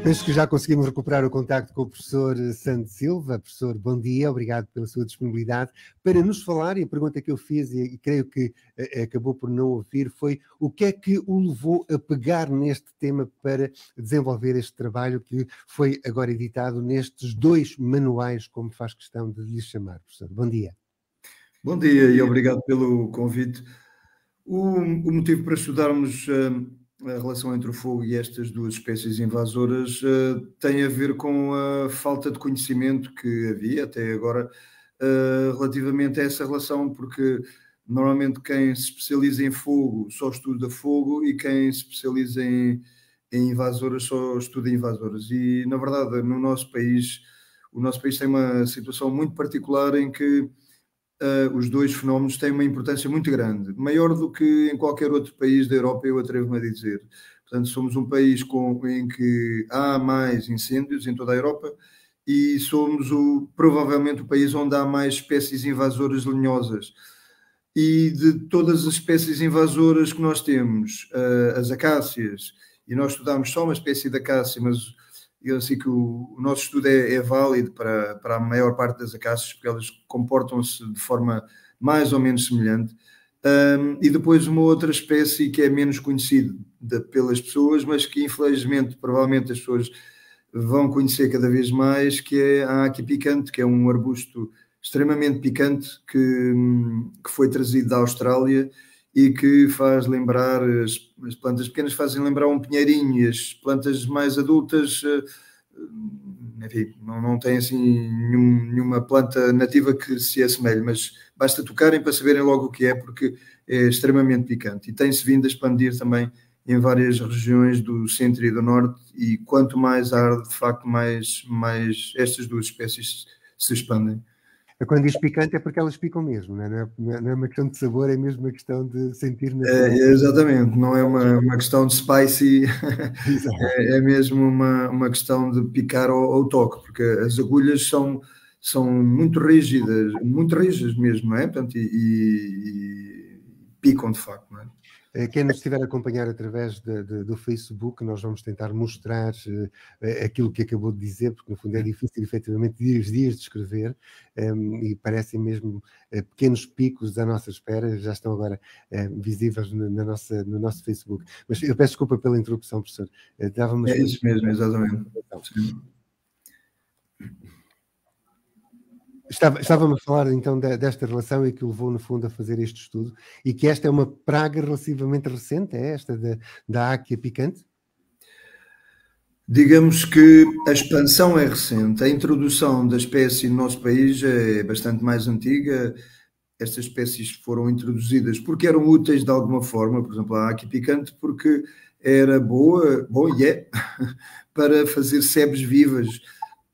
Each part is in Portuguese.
Penso que já conseguimos recuperar o contacto com o professor Santo Silva. Professor, bom dia, obrigado pela sua disponibilidade para nos falar, e a pergunta que eu fiz, e creio que acabou por não ouvir, foi o que é que o levou a pegar neste tema para desenvolver este trabalho que foi agora editado nestes 2 manuais, como faz questão de lhes chamar, professor. Bom dia. Bom dia e obrigado pelo convite. O motivo para estudarmos a relação entre o fogo e estas 2 espécies invasoras tem a ver com a falta de conhecimento que havia até agora relativamente a essa relação, porque normalmente quem se especializa em fogo só estuda fogo e quem se especializa em invasoras só estuda invasoras. E, na verdade, o nosso país tem uma situação muito particular em que os 2 fenómenos têm uma importância muito grande, maior do que em qualquer outro país da Europa, eu atrevo-me a dizer. Portanto, somos um país em que há mais incêndios em toda a Europa e somos provavelmente o país onde há mais espécies invasoras lenhosas. E de todas as espécies invasoras que nós temos, as acácias, e nós estudamos só uma espécie de acácia, mas eu sei que o nosso estudo é válido para a maior parte das acácias, porque elas comportam-se de forma mais ou menos semelhante. E depois uma outra espécie que é menos conhecida pelas pessoas, mas que infelizmente, provavelmente as pessoas vão conhecer cada vez mais, que é a áquia picante, que é um arbusto extremamente picante que foi trazido da Austrália e que faz lembrar, as plantas pequenas fazem lembrar um pinheirinho, e as plantas mais adultas, enfim, não têm assim nenhuma planta nativa que se assemelhe, mas basta tocarem para saberem logo o que é, porque é extremamente picante. E tem-se vindo a expandir também em várias regiões do centro e do norte, e quanto mais arde, de facto, mais estas 2 espécies se expandem. Quando diz picante é porque elas picam mesmo, não é? Não é uma questão de sabor, é mesmo uma questão de sentir na exatamente, não é uma questão de spicy, é mesmo uma questão de picar ao toque, porque as agulhas são muito rígidas mesmo, não é? Portanto, e picam de facto, não é? Quem nos estiver a acompanhar através do Facebook, nós vamos tentar mostrar aquilo que acabou de dizer, porque no fundo é difícil efetivamente dias de escrever, e parecem mesmo pequenos picos à nossa espera, já estão agora visíveis no nosso Facebook. Mas eu peço desculpa pela interrupção, professor. É isso mesmo, exatamente. Sim. Estava-me a falar então desta relação e que o levou no fundo a fazer este estudo, e que esta é uma praga relativamente recente, é esta da áquia picante? Digamos que a expansão é recente, a introdução da espécie no nosso país é bastante mais antiga. Estas espécies foram introduzidas porque eram úteis de alguma forma, por exemplo, a áquia picante, porque era bom e é, para fazer sebes vivas.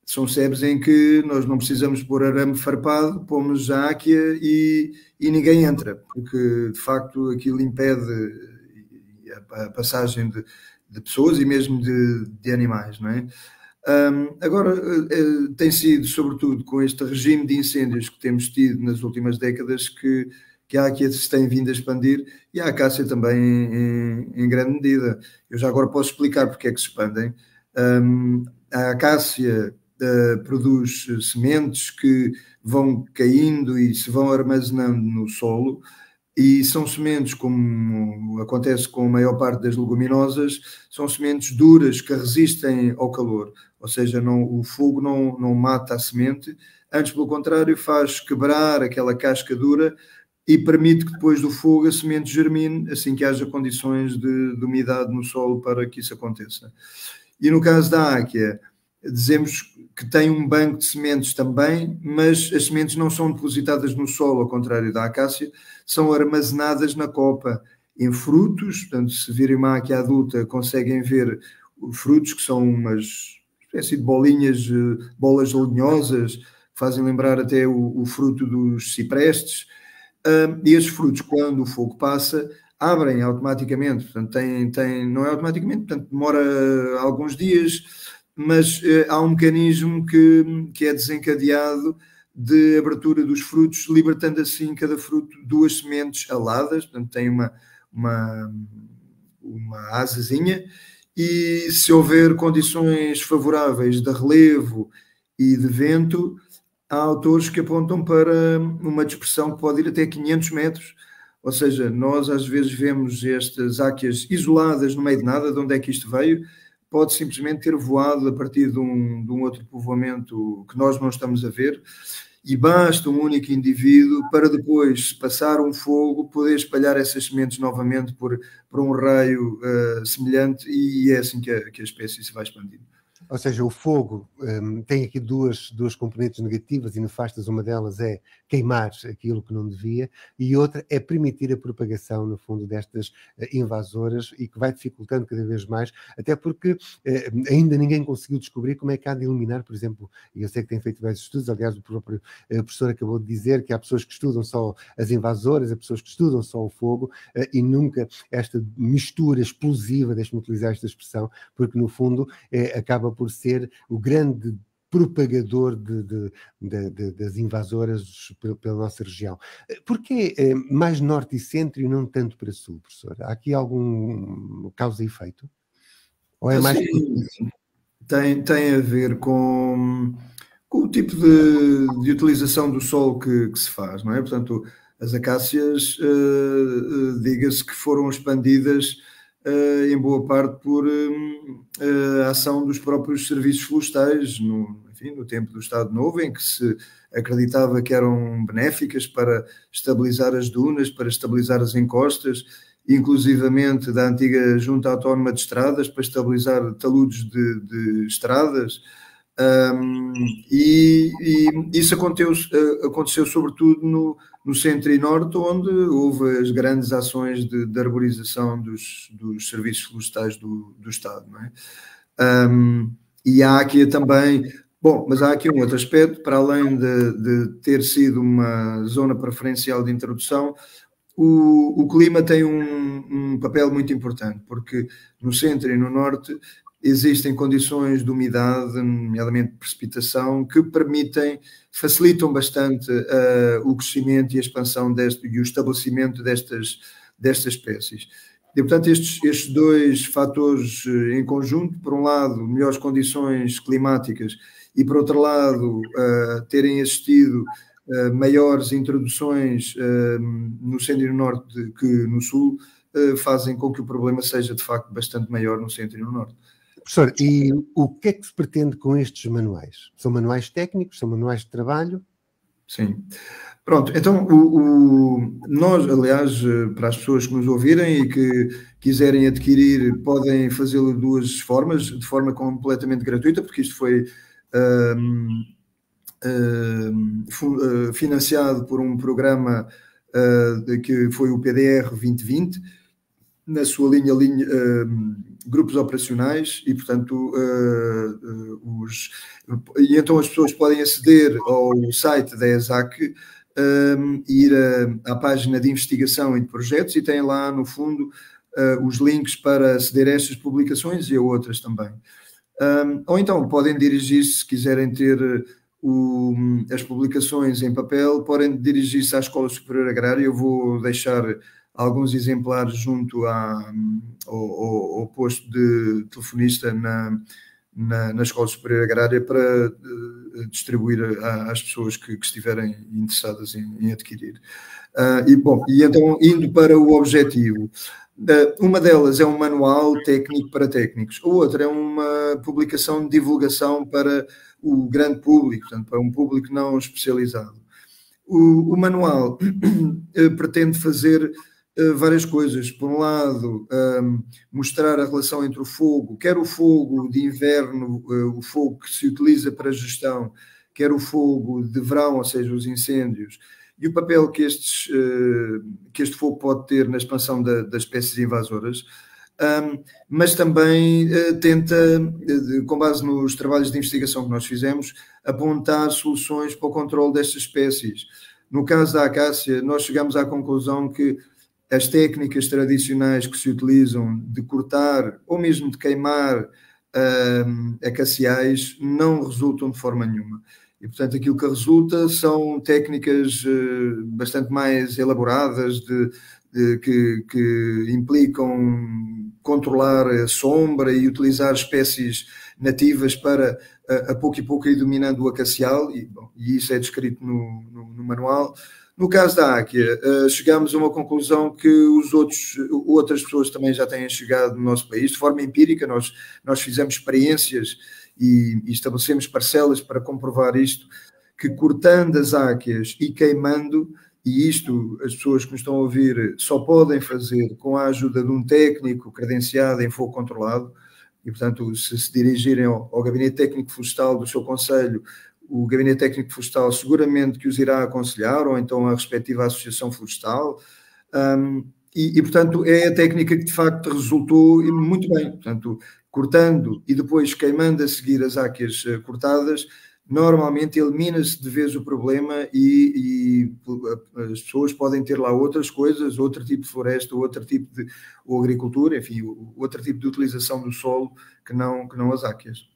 São sebes em que nós não precisamos pôr arame farpado, pomos a áquia e ninguém entra, porque de facto aquilo impede a passagem de pessoas e mesmo de animais, não é? Agora, tem sido sobretudo com este regime de incêndios que temos tido nas últimas décadas que a áquia se tem vindo a expandir, e a acácia também em grande medida. Eu já agora posso explicar porque é que se expandem. A acácia produz sementes que vão caindo e se vão armazenando no solo, e são sementes, como acontece com a maior parte das leguminosas, são sementes duras que resistem ao calor, ou seja, o fogo não mata a semente, antes pelo contrário faz quebrar aquela casca dura e permite que depois do fogo a semente germine assim que haja condições de umidade no solo para que isso aconteça. E no caso da áquia, dizemos que tem um banco de sementes também, mas as sementes não são depositadas no solo, ao contrário da acácia, são armazenadas na copa, em frutos. Portanto, se virem uma áquia adulta, conseguem ver frutos que são umas espécie de bolas lenhosas, que fazem lembrar até o fruto dos ciprestes. E esses frutos, quando o fogo passa, abrem automaticamente. Portanto, não é automaticamente, portanto, demora alguns dias, mas há um mecanismo que é desencadeado de abertura dos frutos, libertando assim cada fruto 2 sementes aladas. Portanto, tem uma asazinha, e se houver condições favoráveis de relevo e de vento, há autores que apontam para uma dispersão que pode ir até 500 metros. Ou seja, nós às vezes vemos estas áqueas isoladas no meio de nada. De onde é que isto veio? Pode simplesmente ter voado a partir de um outro povoamento que nós não estamos a ver, e basta um único indivíduo para depois passar um fogo, poder espalhar essas sementes novamente por um raio semelhante, e é assim que a espécie se vai expandindo. Ou seja, o fogo tem aqui duas componentes negativas e nefastas. Uma delas é queimar aquilo que não devia, e outra é permitir a propagação, no fundo, destas invasoras, e que vai dificultando cada vez mais, até porque ainda ninguém conseguiu descobrir como é que há de eliminar, por exemplo, e eu sei que tem feito vários estudos, aliás, o próprio professor acabou de dizer que há pessoas que estudam só as invasoras, há pessoas que estudam só o fogo, e nunca esta mistura explosiva, deixe-me utilizar esta expressão, porque no fundo acaba por ser o grande propagador das invasoras pela nossa região. Porquê mais norte e centro e não tanto para sul, professor? Há aqui algum causa e efeito? Ou é mais... Tem a ver com o tipo de utilização do solo que se faz, não é? Portanto, as acácias, diga-se que foram expandidas em boa parte por a ação dos próprios serviços florestais, no tempo do Estado Novo, em que se acreditava que eram benéficas para estabilizar as dunas, para estabilizar as encostas, inclusivamente da antiga Junta Autónoma de Estradas, para estabilizar taludes de estradas. E isso aconteceu sobretudo no centro e norte, onde houve as grandes ações de arborização dos serviços florestais do Estado, não é? E há aqui também, mas há aqui um outro aspecto, para além de ter sido uma zona preferencial de introdução, o clima tem um papel muito importante, porque no centro e no norte existem condições de umidade, nomeadamente precipitação, que facilitam bastante o crescimento e a expansão e o estabelecimento destas espécies. E, portanto, estes dois fatores em conjunto, por um lado, melhores condições climáticas, e por outro lado, terem existido maiores introduções no centro e no norte que no sul, fazem com que o problema seja, de facto, bastante maior no centro e no norte. Professor, e o que é que se pretende com estes manuais? São manuais técnicos? São manuais de trabalho? Sim. Pronto, então nós, aliás, para as pessoas que nos ouvirem e que quiserem adquirir, podem fazê-lo de duas formas, de forma completamente gratuita, porque isto foi financiado por um programa que foi o PDR 2020, na sua linha grupos operacionais, e portanto então as pessoas podem aceder ao site da ESAC, ir à página de investigação e de projetos, e têm lá no fundo os links para aceder a estas publicações e a outras também. Ou então podem dirigir-se, se quiserem ter as publicações em papel, podem dirigir-se à Escola Superior Agrária. Eu vou deixar alguns exemplares junto ao posto de telefonista na Escola Superior Agrária para distribuir às pessoas que estiverem interessadas em adquirir. E então, indo para o objetivo, uma delas é um manual técnico para técnicos, a outra é uma publicação de divulgação para o grande público, portanto, para um público não especializado. O manual pretende fazer várias coisas. Por um lado, mostrar a relação entre o fogo, quer o fogo de inverno, o fogo que se utiliza para gestão, quer o fogo de verão, ou seja, os incêndios, e o papel que este fogo pode ter na expansão das espécies invasoras. Mas também tenta, com base nos trabalhos de investigação que nós fizemos, apontar soluções para o controle destas espécies. No caso da acácia, nós chegamos à conclusão que as técnicas tradicionais que se utilizam de cortar ou mesmo de queimar acaciais não resultam de forma nenhuma. E, portanto, aquilo que resulta são técnicas bastante mais elaboradas, que implicam controlar a sombra e utilizar espécies nativas para, a pouco e pouco, ir dominando o acacial, e isso é descrito no manual. No caso da áquia, chegamos a uma conclusão que outras pessoas também já têm chegado no nosso país, de forma empírica. Nós fizemos experiências e estabelecemos parcelas para comprovar isto, que cortando as áquias e queimando, e isto as pessoas que nos estão a ouvir só podem fazer com a ajuda de um técnico credenciado em fogo controlado, e portanto, se dirigirem ao Gabinete Técnico Florestal do seu concelho, o Gabinete Técnico Florestal seguramente que os irá aconselhar, ou então a respectiva Associação Florestal, portanto, é a técnica que de facto resultou muito bem. Portanto, cortando e depois queimando a seguir as áqueas cortadas, normalmente elimina-se de vez o problema e as pessoas podem ter lá outras coisas, outro tipo de floresta, ou agricultura, enfim, outro tipo de utilização do solo que não as áqueas.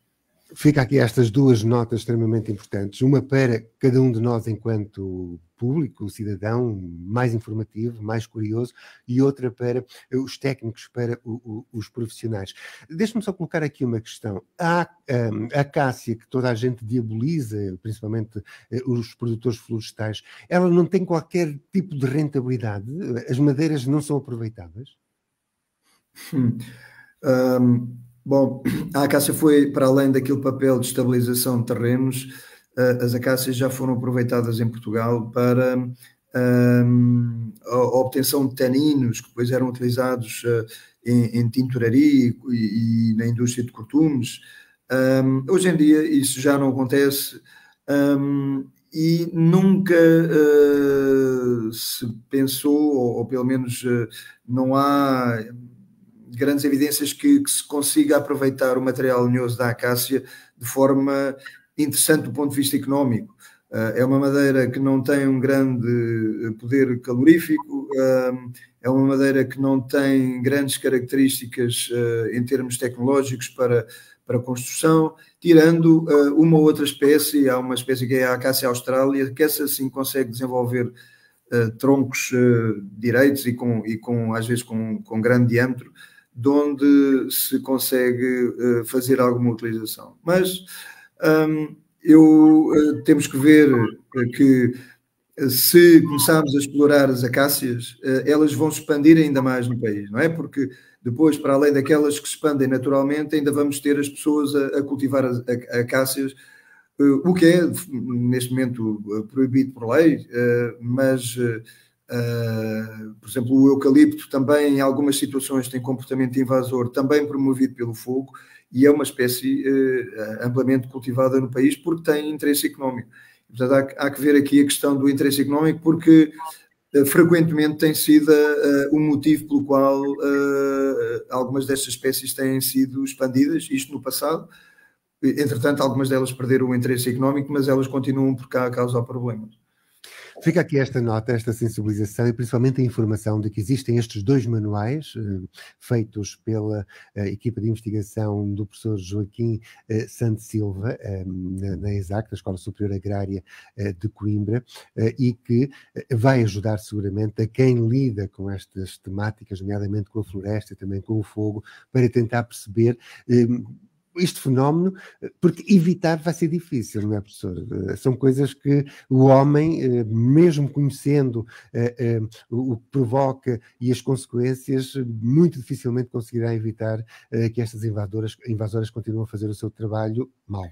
Fica aqui estas duas notas extremamente importantes, uma para cada um de nós enquanto público, cidadão, mais informativo, mais curioso, e outra para os técnicos, para os profissionais. Deixe-me só colocar aqui uma questão. A acácia, que toda a gente diaboliza, principalmente os produtores florestais, ela não tem qualquer tipo de rentabilidade? As madeiras não são aproveitadas? Bom, a acácia foi, para além daquele papel de estabilização de terrenos, as acácias já foram aproveitadas em Portugal para a obtenção de taninos, que depois eram utilizados em tinturaria e na indústria de cortumes. Hoje em dia isso já não acontece, e nunca se pensou, ou pelo menos não há grandes evidências que se consiga aproveitar o material lenhoso da acácia de forma interessante do ponto de vista económico. É uma madeira que não tem um grande poder calorífico, é uma madeira que não tem grandes características em termos tecnológicos para construção, tirando uma outra espécie. Há uma espécie que é a acácia austrália, que essa sim consegue desenvolver troncos direitos e às vezes com grande diâmetro, de onde se consegue fazer alguma utilização. Mas temos que ver que se começarmos a explorar as acácias, elas vão se expandir ainda mais no país, não é? Porque depois, para além daquelas que se expandem naturalmente, ainda vamos ter as pessoas a cultivar acácias, o que é, neste momento, proibido por lei, mas... por exemplo, o eucalipto também, em algumas situações, tem comportamento invasor, também promovido pelo fogo, e é uma espécie amplamente cultivada no país porque tem interesse económico. Portanto, há que ver aqui a questão do interesse económico, porque frequentemente tem sido o motivo pelo qual algumas destas espécies têm sido expandidas, isto no passado. Entretanto, algumas delas perderam o interesse económico, mas elas continuam por cá a causar problemas. Fica aqui esta nota, esta sensibilização e principalmente a informação de que existem estes dois manuais feitos pela equipa de investigação do professor Joaquim Santos Silva, na ESAC, da Escola Superior Agrária de Coimbra, e que vai ajudar seguramente a quem lida com estas temáticas, nomeadamente com a floresta e também com o fogo, para tentar perceber este fenómeno, porque evitar vai ser difícil, não é, professor? São coisas que o homem, mesmo conhecendo o que provoca e as consequências, muito dificilmente conseguirá evitar que estas invasoras continuem a fazer o seu trabalho mal.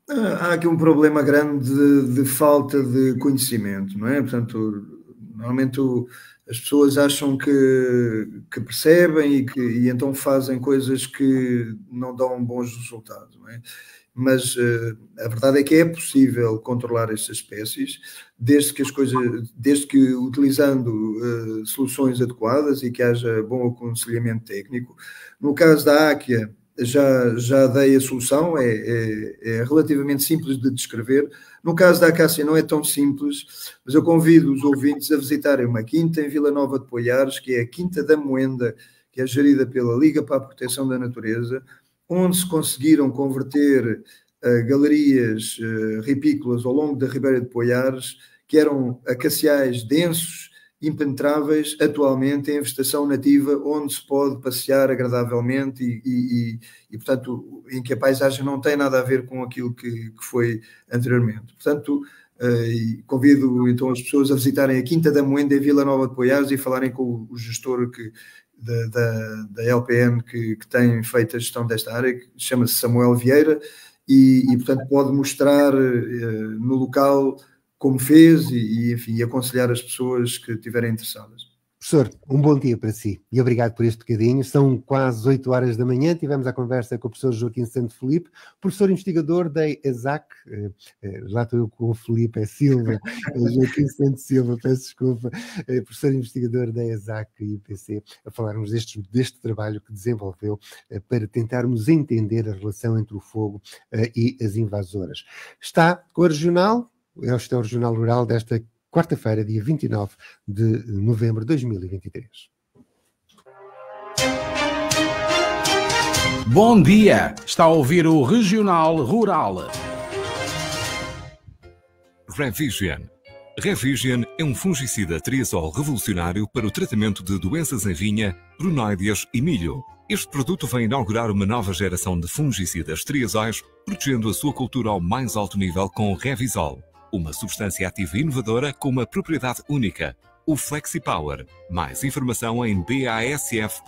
Há aqui um problema grande de falta de conhecimento, não é? Portanto, normalmente as pessoas acham que percebem e então fazem coisas que não dão bons resultados, não é? Mas a verdade é que é possível controlar estas espécies desde que utilizando soluções adequadas e que haja bom aconselhamento técnico. No caso da áquia, já dei a solução, é relativamente simples de descrever. No caso da acácia não é tão simples, mas eu convido os ouvintes a visitarem uma quinta em Vila Nova de Poiares, que é a Quinta da Moenda, que é gerida pela Liga para a Proteção da Natureza, onde se conseguiram converter galerias ripícolas ao longo da Ribeira de Poiares, que eram acaciais densos impenetráveis atualmente em vegetação nativa, onde se pode passear agradavelmente e, portanto, em que a paisagem não tem nada a ver com aquilo que foi anteriormente. Portanto, convido então as pessoas a visitarem a Quinta da Moenda em Vila Nova de Poiares e falarem com o gestor da LPN que tem feito a gestão desta área, que chama-se Samuel Vieira, e portanto pode mostrar no local como fez enfim, aconselhar as pessoas que estiverem interessadas. Professor, um bom dia para si e obrigado por este bocadinho. São quase 8 horas da manhã, tivemos a conversa com o professor Joaquim Santo Filipe, professor investigador da ESAC, lá estou eu com o Filipe, é Silva, Joaquim Santo Silva, peço desculpa, professor investigador da ESAC e IPC, a falarmos deste trabalho que desenvolveu para tentarmos entender a relação entre o fogo e as invasoras. Está com a Regional, este é o Regional Rural desta quarta-feira, dia 29 de novembro de 2023. Bom dia! Está a ouvir o Regional Rural. Revision. Revision é um fungicida triazol revolucionário para o tratamento de doenças em vinha, brunóideas e milho. Este produto vem inaugurar uma nova geração de fungicidas triazóis, protegendo a sua cultura ao mais alto nível com o Revisol. Uma substância ativa inovadora com uma propriedade única, o FlexiPower. Mais informação em BASF.